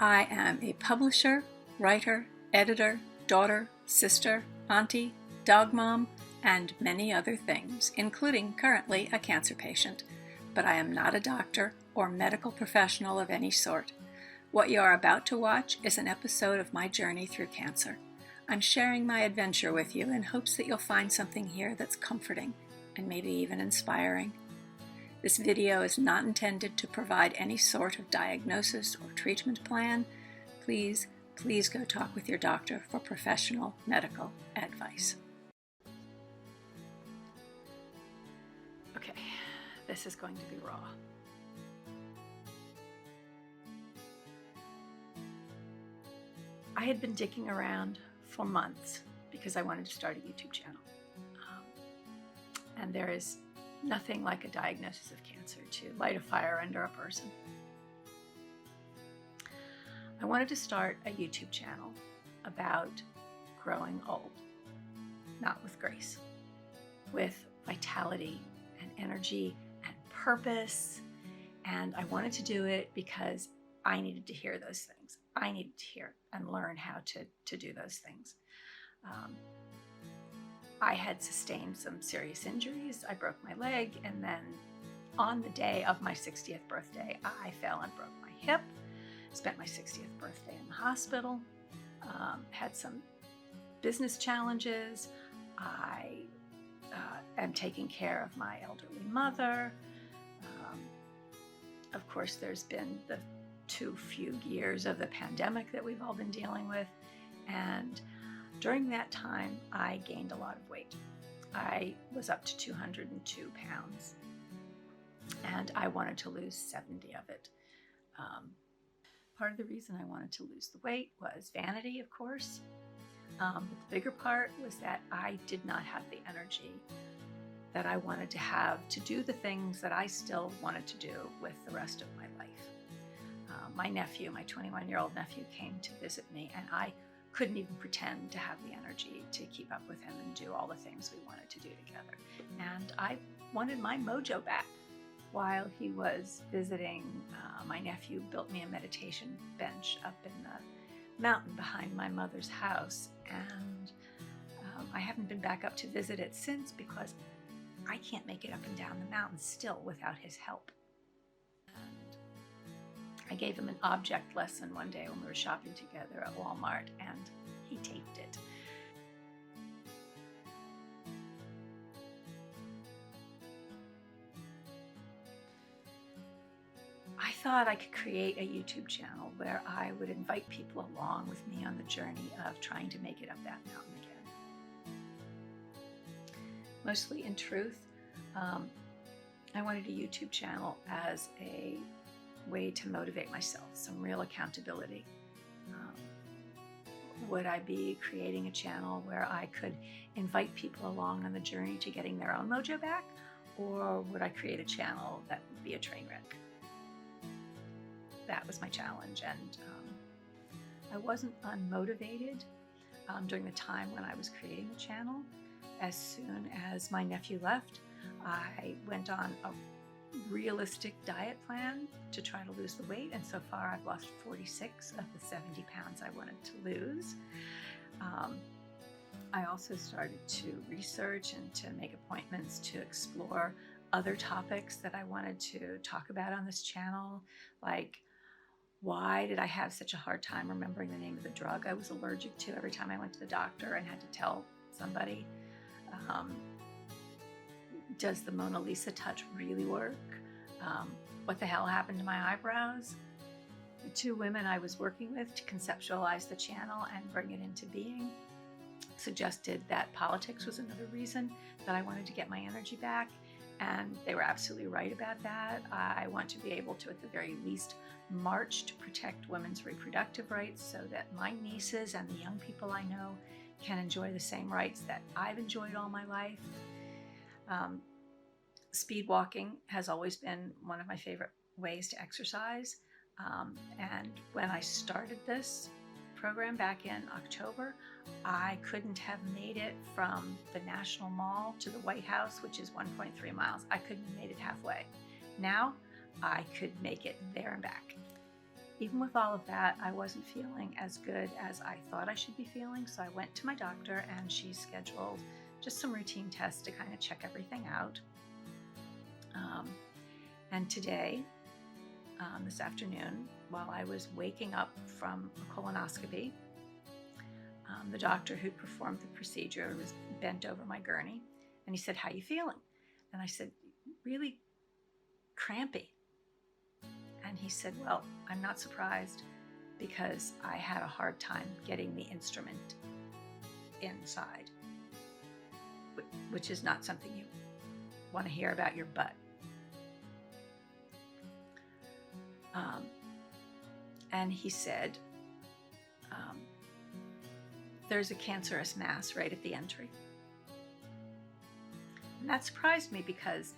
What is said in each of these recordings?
I am a publisher, writer, editor, daughter, sister, auntie, dog mom, and many other things, including currently a cancer patient. But I am not a doctor or medical professional of any sort. What you are about to watch is an episode of my journey through cancer. I'm sharing my adventure with you in hopes that you'll find something here that's comforting and maybe even inspiring. This video is not intended to provide any sort of diagnosis or treatment plan. Please go talk with your doctor for professional medical advice. Okay, this is going to be raw. I had been digging around for months because I wanted to start a YouTube channel. And there is nothing like a diagnosis of cancer to light a fire under a person. I wanted to start a YouTube channel about growing old, not with grace, with vitality and energy and purpose. And I wanted to do it because I needed to hear those things. I needed to hear and learn how to do those things. I had sustained some serious injuries. I broke my leg, and then on the day of my 60th birthday, I fell and broke my hip. Spent my 60th birthday in the hospital. Had some business challenges. I am taking care of my elderly mother. Of course, there's been the too few years of the pandemic that we've all been dealing with. And during that time, I gained a lot of weight. I was up to 202 pounds, and I wanted to lose 70 of it. Part of the reason I wanted to lose the weight was vanity, of course. But the bigger part was that I did not have the energy that I wanted to have to do the things that I still wanted to do with the rest of my life. My nephew, my 21-year-old nephew, came to visit me, and I couldn't even pretend to have the energy to keep up with him and do all the things we wanted to do together. And I wanted my mojo back. While he was visiting, my nephew built me a meditation bench up in the mountain behind my mother's house. And I haven't been back up to visit it since because I can't make it up and down the mountain still without his help. I gave him an object lesson one day when we were shopping together at Walmart, and he taped it. I thought I could create a YouTube channel where I would invite people along with me on the journey of trying to make it up that mountain again. Mostly in truth, I wanted a YouTube channel as a way to motivate myself, some real accountability. Would I be creating a channel where I could invite people along on the journey to getting their own mojo back, or would I create a channel that would be a train wreck? That was my challenge, and I wasn't unmotivated during the time when I was creating the channel. As soon as my nephew left, I went on a realistic diet plan to try to lose the weight, and so far I've lost 46 of the 70 pounds I wanted to lose. I also started to research and to make appointments to explore other topics that I wanted to talk about on this channel, like why did I have such a hard time remembering the name of the drug I was allergic to every time I went to the doctor and had to tell somebody? Does the Mona Lisa touch really work? What the hell happened to my eyebrows? The two women I was working with to conceptualize the channel and bring it into being suggested that politics was another reason that I wanted to get my energy back, and they were absolutely right about that. I want to be able to, at the very least, march to protect women's reproductive rights so that my nieces and the young people I know can enjoy the same rights that I've enjoyed all my life. Speed walking has always been one of my favorite ways to exercise. And when I started this program back in October, I couldn't have made it from the National Mall to the White House, which is 1.3 miles. I couldn't have made it halfway. Now I could make it there and back. even with all of that, I wasn't feeling as good as I thought I should be feeling. So I went to my doctor and she scheduled just some routine tests to kind of check everything out. And today, this afternoon, while I was waking up from a colonoscopy, the doctor who performed the procedure was bent over my gurney and he said, "How you feeling?" And I said, "Really crampy." And he said, "Well, I'm not surprised because I had a hard time getting the instrument inside," which is not something you want to hear about your butt. And he said, "There's a cancerous mass right at the entry." And that surprised me because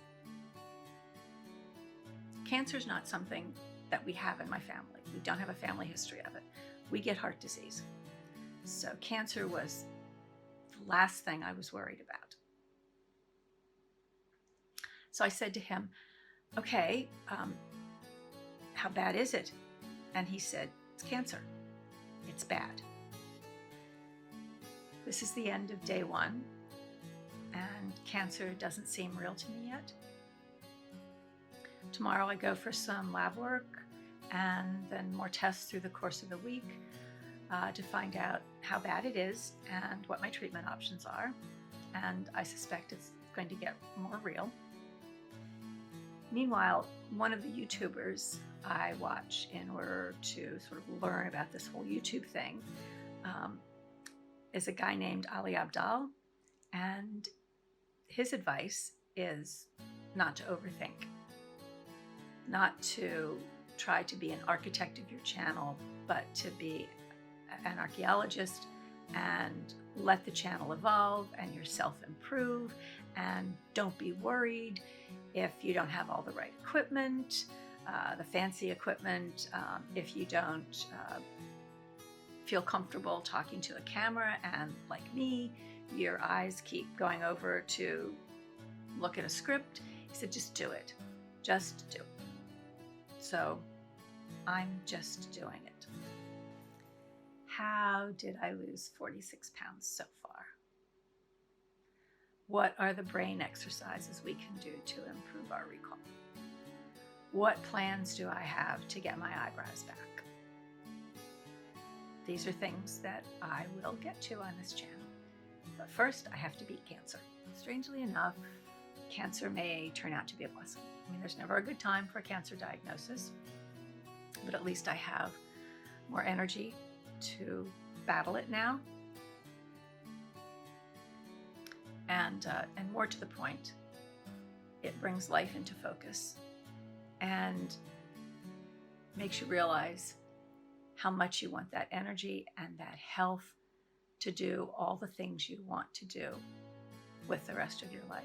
cancer is not something that we have in my family. We don't have a family history of it. We get heart disease. So cancer was the last thing I was worried about. So I said to him, "Okay, how bad is it?" And he said, "It's cancer. It's bad." This is the end of day one, and cancer doesn't seem real to me yet. Tomorrow I go for some lab work and then more tests through the course of the week to find out how bad it is and what my treatment options are. And I suspect it's going to get more real. Meanwhile, one of the YouTubers I watch in order to sort of learn about this whole YouTube thing is a guy named Abdaal, and his advice is not to overthink, not to try to be an architect of your channel, but to be an archaeologist and let the channel evolve and yourself improve, and don't be worried if you don't have all the right equipment, the fancy equipment, if you don't feel comfortable talking to a camera, and like me, your eyes keep going over to look at a script. He said, just do it. Just do it. So I'm just doing it. How did I lose 46 pounds so far? What are the brain exercises we can do to improve our recall? What plans do I have to get my eyebrows back? These are things that I will get to on this channel. But first, I have to beat cancer. Strangely enough, cancer may turn out to be a blessing. I mean, there's never a good time for a cancer diagnosis, but at least I have more energy to battle it now. And more to the point, it brings life into focus and makes you realize how much you want that energy and that health to do all the things you want to do with the rest of your life.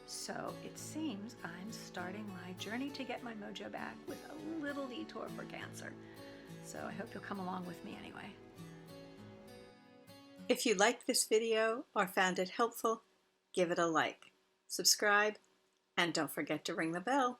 So it seems I'm starting my journey to get my mojo back with a little detour for cancer. So I hope you'll come along with me anyway. If you liked this video or found it helpful, give it a like, subscribe, and don't forget to ring the bell.